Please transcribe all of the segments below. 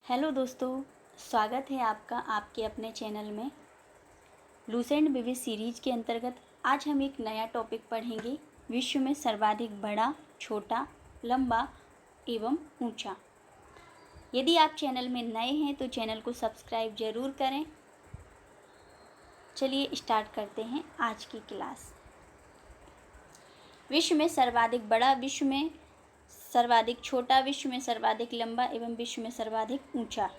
Hello दोस्तों, स्वागत है आपका आपके अपने चैनल में। लूसेंट विविध सीरीज के अंतर्गत आज हम एक नया टॉपिक पढ़ेंगे। विश्व में सर्वाधिक बड़ा, छोटा, लंबा एवं ऊंचा। यदि आप चैनल में नए हैं तो चैनल को सब्सक्राइब जरूर करें। चलिए स्टार्ट करते हैं आज की क्लास। विश्व में सर्वाधिक बड़ा, विश्व में सर्वाधिक छोटा, विश्व में सर्वाधिक लंबा एवं विश्व में सर्वाधिक ऊंचा,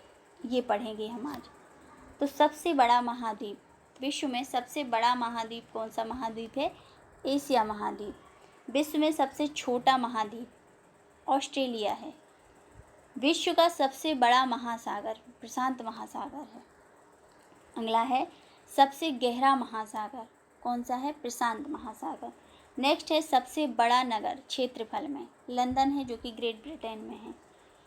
ये पढ़ेंगे हम आज। तो सबसे बड़ा महाद्वीप, विश्व में सबसे बड़ा महाद्वीप कौन सा महाद्वीप है? एशिया महाद्वीप। विश्व में सबसे छोटा महाद्वीप ऑस्ट्रेलिया है। विश्व का सबसे बड़ा महासागर प्रशांत महासागर है। अगला है सबसे गहरा महासागर, कौन सा है? प्रशांत महासागर। नेक्स्ट है सबसे बड़ा नगर क्षेत्रफल में, लंदन है जो कि ग्रेट ब्रिटेन में है।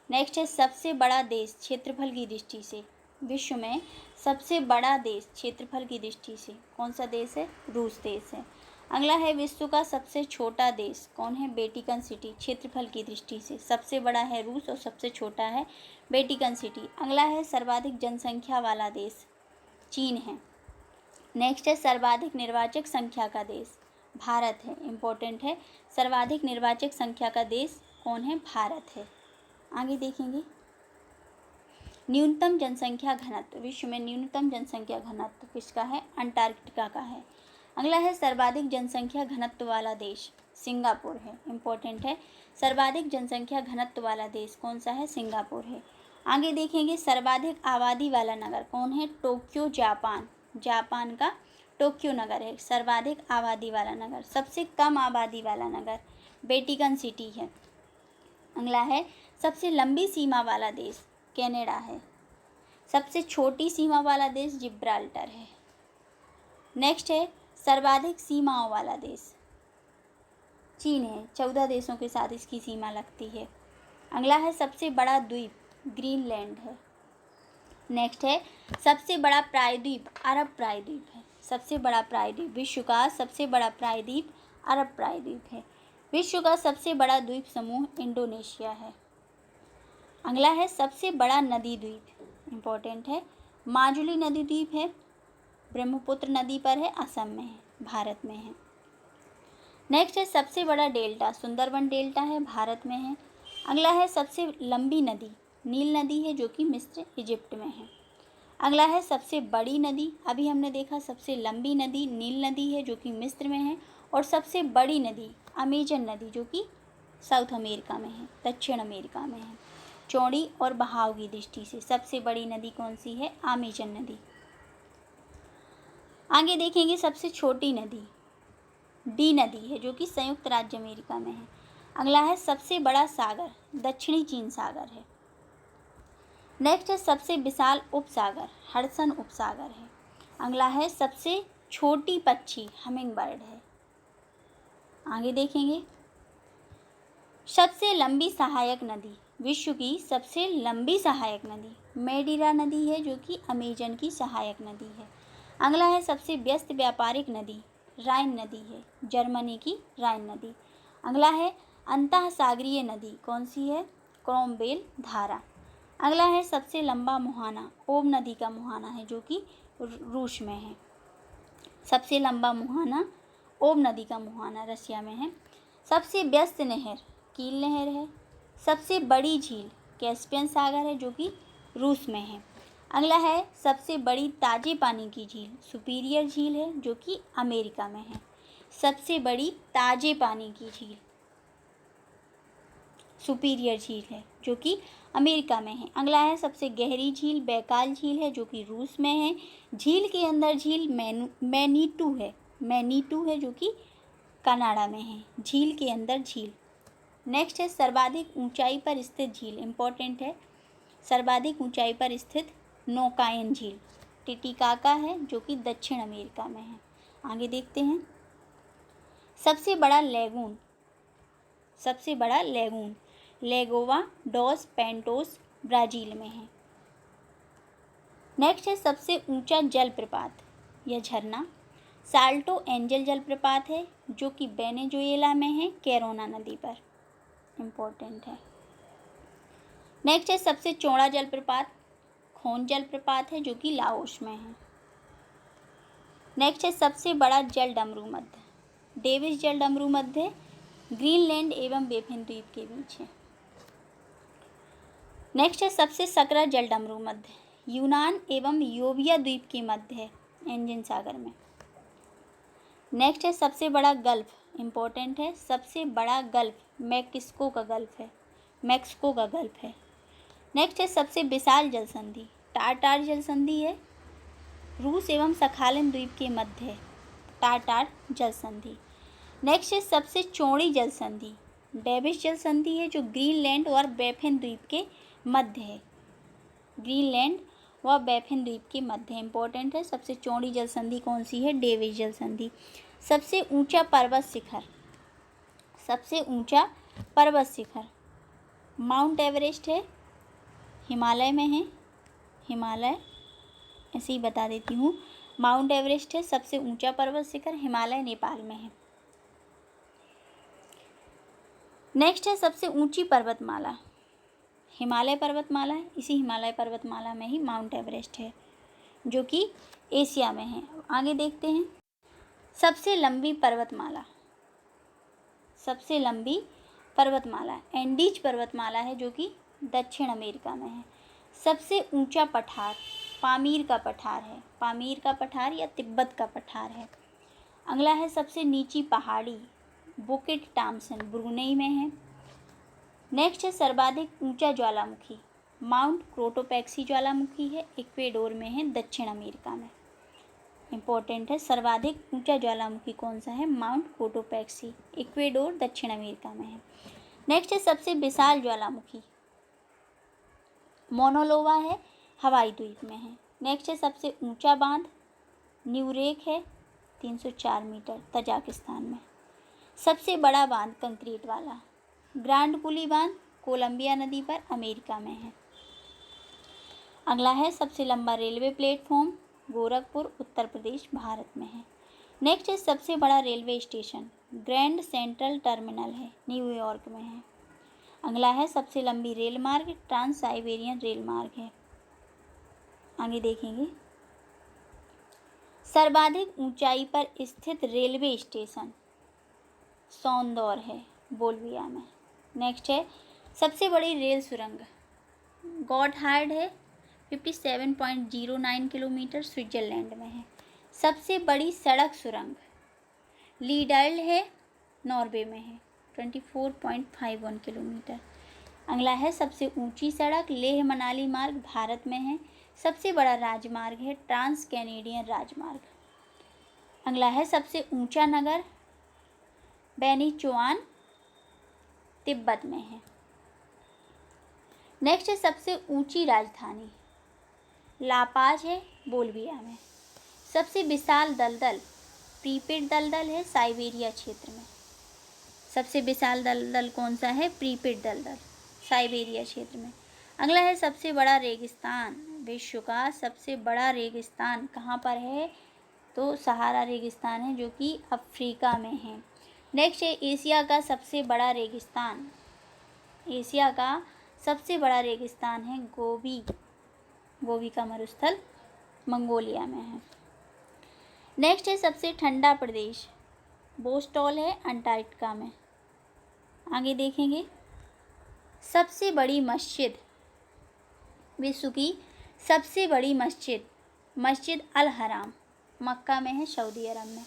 नेक्स्ट है सबसे बड़ा देश क्षेत्रफल की दृष्टि से, विश्व में सबसे बड़ा देश क्षेत्रफल की दृष्टि से कौन सा देश है? रूस देश है। अगला है विश्व का सबसे छोटा देश, कौन है? वेटिकन सिटी, क्षेत्रफल की दृष्टि से सबसे बड़ा है रूस और सबसे छोटा है वेटिकन सिटी। अगला है सर्वाधिक जनसंख्या वाला देश, चीन है। नेक्स्ट है सर्वाधिक निर्वाचक संख्या का देश, भारत है। इम्पोर्टेंट है, सर्वाधिक निर्वाचक संख्या का देश कौन है? भारत है। आगे देखेंगे न्यूनतम जनसंख्या घनत्व, विश्व में न्यूनतम जनसंख्या घनत्व किसका है? अंटार्कटिका का है। अगला है सर्वाधिक जनसंख्या घनत्व वाला देश, सिंगापुर है। इम्पोर्टेंट है, सर्वाधिक जनसंख्या घनत्व वाला देश कौन सा है? सिंगापुर है। आगे देखेंगे सर्वाधिक आबादी वाला नगर कौन है? Tokyo, Japan. जापान का टोक्यो नगर है सर्वाधिक आबादी वाला नगर। सबसे कम आबादी वाला नगर वेटिकन सिटी है। अगला है सबसे लंबी सीमा वाला देश, कनाडा है। सबसे छोटी सीमा वाला देश जिब्राल्टर है। नेक्स्ट है सर्वाधिक सीमाओं वाला देश, चीन है। 14 देशों के साथ इसकी सीमा लगती है। अगला है सबसे बड़ा द्वीप, ग्रीनलैंड है। नेक्स्ट है सबसे बड़ा प्रायद्वीप, अरब प्रायद्वीप है। सबसे बड़ा प्रायद्वीप, विश्व का सबसे बड़ा प्रायद्वीप अरब प्रायद्वीप है। विश्व का सबसे बड़ा द्वीप समूह इंडोनेशिया है। अगला है सबसे बड़ा नदी द्वीप, इम्पोर्टेंट है, माजुली नदी द्वीप है, ब्रह्मपुत्र नदी पर है, असम में है, भारत में है। नेक्स्ट है सबसे बड़ा डेल्टा, सुंदरबन डेल्टा है, भारत में है। अगला है सबसे लंबी नदी, नील नदी है जो कि मिस्र इजिप्ट में है। अगला है सबसे बड़ी नदी, अभी हमने देखा सबसे लंबी नदी नील नदी है जो कि मिस्र में है, और सबसे बड़ी नदी अमेजन नदी जो कि साउथ अमेरिका में है, दक्षिण अमेरिका में है। चौड़ी और बहाव की दृष्टि से सबसे बड़ी नदी कौन सी है? अमेजन नदी। आगे देखेंगे सबसे छोटी नदी डी नदी है जो कि संयुक्त राज्य अमेरिका में है। अगला है सबसे बड़ा सागर, दक्षिणी चीन सागर है। नेक्स्ट है सबसे विशाल उपसागर, हडसन उपसागर है। अगला है सबसे छोटी पक्षी, हमिंग बर्ड है। आगे देखेंगे सबसे लंबी सहायक नदी, विश्व की सबसे लंबी सहायक नदी मेडिरा नदी है जो कि अमेजन की सहायक नदी है। अगला है सबसे व्यस्त व्यापारिक नदी, राइन नदी है, जर्मनी की राइन नदी। अगला है अंतः सागरीय नदी, कौन सी है? क्रोमबेल धारा। अगला है सबसे लंबा मुहाना, ओब नदी का मुहाना है जो कि रूस में है। सबसे लंबा मुहाना ओब नदी का मुहाना रशिया में है। सबसे व्यस्त नहर कील नहर है। सबसे बड़ी झील कैस्पियन सागर है जो कि रूस में है। अगला है सबसे बड़ी ताजे पानी की झील, सुपीरियर झील है जो कि अमेरिका में है। सबसे बड़ी ताजे पानी की झील सुपीरियर झील है जो कि अमेरिका में है। अगला है सबसे गहरी झील बैकाल झील है जो कि रूस में है। झील के अंदर झील मैनीटू है जो कि कनाडा में है। झील के अंदर झील। नेक्स्ट है सर्वाधिक ऊंचाई पर स्थित झील, इम्पोर्टेंट है, सर्वाधिक ऊंचाई पर स्थित नौकायन झील टिटिकाका है जो कि दक्षिण अमेरिका में है। आगे देखते हैं सबसे बड़ा लेगून लेगोवा डॉस पेंटोस ब्राज़ील में है। नेक्स्ट है सबसे ऊंचा जलप्रपात या झरना साल्टो एंजल जलप्रपात है जो कि वेनेजुएला में है, कैरोना नदी पर, इम्पोर्टेंट है। नेक्स्ट है सबसे चौड़ा जलप्रपात खोन जलप्रपात है जो कि लाओस में है। नेक्स्ट है सबसे बड़ा जल डमरू मध्य डेविस जल डमरू मध्य ग्रीनलैंड एवं बेफिन द्वीप के बीच है। नेक्स्ट है सबसे सकरा जल डमरू मध्य यूनान एवं योविया द्वीप के मध्य है एंजिन सागर में। नेक्स्ट है सबसे बड़ा गल्फ इम्पोर्टेंट है सबसे बड़ा गल्फ मैक्सिको का गल्फ है। नेक्स्ट है सबसे विशाल जल संधि टारटार जल संधि है रूस एवं सखालिन द्वीप के मध्य है टारटार जल संधि। नेक्स्ट है सबसे चौड़ी जल संधि डेविस जल संधि है जो ग्रीनलैंड और बैफिन द्वीप के मध्य है ग्रीनलैंड व बैफिन द्वीप के मध्य इंपॉर्टेंट है। सबसे चौड़ी जल संधि कौन सी है डेविस जल संधि। सबसे ऊंचा पर्वत शिखर माउंट एवरेस्ट है हिमालय में है हिमालय ऐसे ही बता देती हूँ माउंट एवरेस्ट है सबसे ऊंचा पर्वत शिखर हिमालय नेपाल में है। नेक्स्ट है सबसे ऊंची पर्वतमाला हिमालय पर्वतमाला है इसी हिमालय पर्वतमाला में ही माउंट एवरेस्ट है जो कि एशिया में है। आगे देखते हैं सबसे लंबी पर्वतमाला एंडीज पर्वतमाला है जो कि दक्षिण अमेरिका में है। सबसे ऊंचा पठार पामीर का पठार या तिब्बत का पठार है। अगला है सबसे नीची पहाड़ी बुकिट टामसन ब्रुनेई में है। नेक्स्ट है सर्वाधिक ऊंचा ज्वालामुखी माउंट क्रोटोपैक्सी ज्वालामुखी है इक्वेडोर में है दक्षिण अमेरिका में। इंपॉर्टेंट है सर्वाधिक ऊंचा ज्वालामुखी कौन सा है माउंट क्रोटोपैक्सी इक्वेडोर दक्षिण अमेरिका में है। नेक्स्ट है सबसे विशाल ज्वालामुखी मोनोलोवा है हवाई द्वीप में है। नेक्स्ट है सबसे ऊंचा बांध न्यूरेक है 304 मीटर तजाकिस्तान में। सबसे बड़ा बांध कंक्रीट वाला ग्रांड कुली बांध कोलंबिया नदी पर अमेरिका में है। अगला है सबसे लंबा रेलवे प्लेटफॉर्म गोरखपुर उत्तर प्रदेश भारत में है। नेक्स्ट है सबसे बड़ा railway station grand central terminal है न्यूयॉर्क में है। अगला है सबसे लंबी रेल मार्ग ट्रांस साइबेरियन रेल मार्ग है। आगे देखेंगे सर्वाधिक ऊंचाई पर स्थित रेलवे स्टेशन सौंदौर है बोल्विया में। नेक्स्ट है सबसे बड़ी रेल सुरंग गॉटहार्ड है 57.09 किलोमीटर स्विट्जरलैंड में है। सबसे बड़ी सड़क सुरंग लीडर्ल है नॉर्वे में है 24.51 किलोमीटर। अगला है सबसे ऊंची सड़क लेह मनाली मार्ग भारत में है। सबसे बड़ा राजमार्ग है ट्रांस कैनेडियन राजमार्ग। अगला है सबसे ऊंचा नगर बेनीचुआन तिब्बत में है। नेक्स्ट है सबसे ऊंची राजधानी लापाज है बोल्विया में। सबसे विशाल दलदल प्रीपेड दलदल है साइबेरिया क्षेत्र में। सबसे विशाल दलदल कौन सा है प्रीपेड दलदल साइबेरिया क्षेत्र में। अगला है सबसे बड़ा रेगिस्तान विश्व का सबसे बड़ा रेगिस्तान कहाँ पर है तो सहारा रेगिस्तान है जो कि अफ्रीका में है। नेक्स्ट है एशिया का सबसे बड़ा रेगिस्तान है गोबी का मरुस्थल मंगोलिया में है। नेक्स्ट है सबसे ठंडा प्रदेश बोस्टॉल है अंटार्कटिका में। आगे देखेंगे सबसे बड़ी मस्जिद विश्व की सबसे बड़ी मस्जिद अल हराम मक्का में है सऊदी अरब में।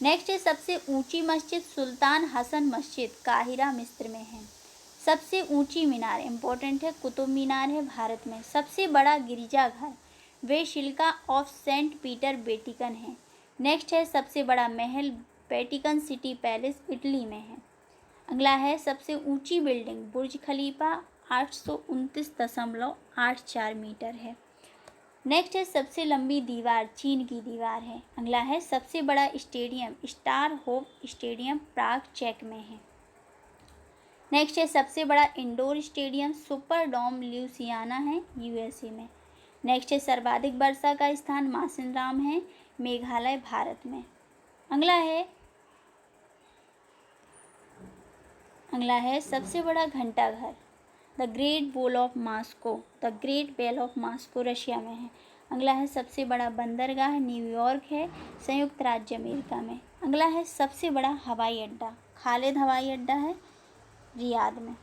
नेक्स्ट है सबसे ऊंची मस्जिद सुल्तान हसन मस्जिद काहिरा मिस्र में है। सबसे ऊंची मीनार इम्पोर्टेंट है कुतुब मीनार है भारत में। सबसे बड़ा गिरजाघर basilica of saint Peter Vatican है। नेक्स्ट है सबसे बड़ा महल वेटिकन सिटी पैलेस इटली में है। अगला है सबसे ऊंची बिल्डिंग बुर्ज खलीफा 829.84 मीटर है। नेक्स्ट है सबसे लंबी दीवार चीन की दीवार है। अगला है सबसे बड़ा स्टेडियम स्टार होप स्टेडियम प्राग चेक में है। नेक्स्ट है सबसे बड़ा इंडोर स्टेडियम सुपर डोम ल्यूसियाना है यूएसए में। नेक्स्ट है सर्वाधिक वर्षा का स्थान मासिनराम है मेघालय भारत में। अगला है सबसे बड़ा घंटाघर the great wall of Moscow, the great wall of Moscow Russia में है। अगला है सबसे बड़ा बंदरगाह न्यूयॉर्क है, संयुक्त राज्य अमेरिका में। अगला है सबसे बड़ा हवाई अड्डा, खालिद हवाई अड्डा है रियाद में।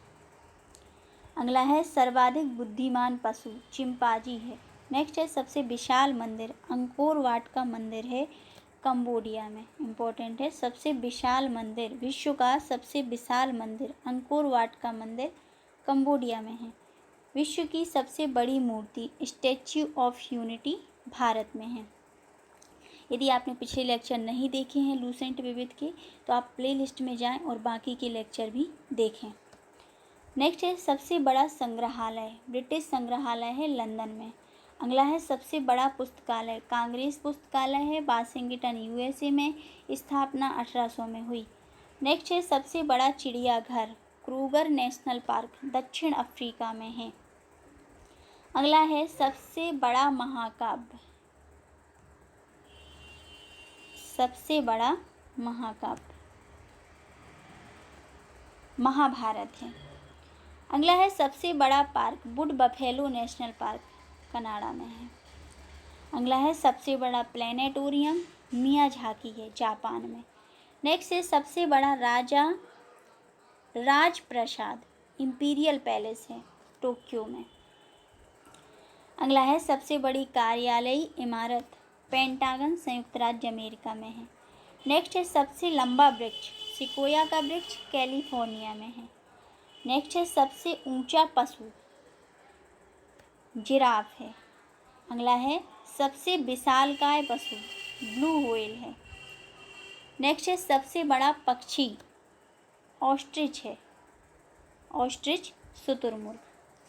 अगला है सर्वाधिक बुद्धिमान पशु, चिंपांजी है। नेक्स्ट है सबसे विशाल मंदिर, अंकोर वाट का मंदिर है कंबोडिया में। इम्पोर्टेंट है, सबसे विशाल मंदिर, विश्व का सबसे विशाल मंदिर अंकोर वाट का मंदिर कंबोडिया में है। विश्व की सबसे बड़ी मूर्ति स्टैच्यू ऑफ यूनिटी भारत में है। यदि आपने पिछले लेक्चर नहीं देखे हैं लूसेंट विविध के, तो आप प्लेलिस्ट में जाएं और बाकी के लेक्चर भी देखें। नेक्स्ट है सबसे बड़ा संग्रहालय, ब्रिटिश संग्रहालय है लंदन में। अगला है सबसे बड़ा पुस्तकालय, कांग्रेस पुस्तकालय है वाशिंगटन यूएसए में, स्थापना 1800 में हुई। नेक्स्ट है सबसे बड़ा चिड़ियाघर, क्रूगर नेशनल पार्क दक्षिण अफ्रीका में है। अगला है सबसे बड़ा महाकाव्य, सबसे बड़ा महाकाव्य महाभारत है। अगला है सबसे बड़ा park, would buffalo national park Canada में है। अगला है सबसे बड़ा प्लेनेटोरियम, मियाजाकी है जापान में। नेक्स्ट है सबसे बड़ा राजप्रासाद, इंपीरियल पैलेस है टोक्यो में। अगला है सबसे बड़ी कार्यालयी इमारत, पेंटागन संयुक्त राज्य अमेरिका में है। नेक्स्ट है सबसे लंबा वृक्ष, सिकोया का वृक्ष कैलिफोर्निया में है। नेक्स्ट है सबसे ऊंचा पशु, जिराफ है। अगला है सबसे विशालकाय पशु, ब्लू व्हेल है। नेक्स्ट है सबसे बड़ा पक्षी, ऑस्ट्रिच है, ऑस्ट्रिच शुतुरमुर्ग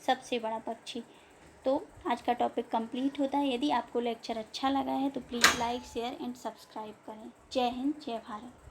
सबसे बड़ा पक्षी। तो आज का टॉपिक कंप्लीट होता है। यदि आपको लेक्चर अच्छा लगा है तो please like share and subscribe करें। जय हिंद, जय भारत।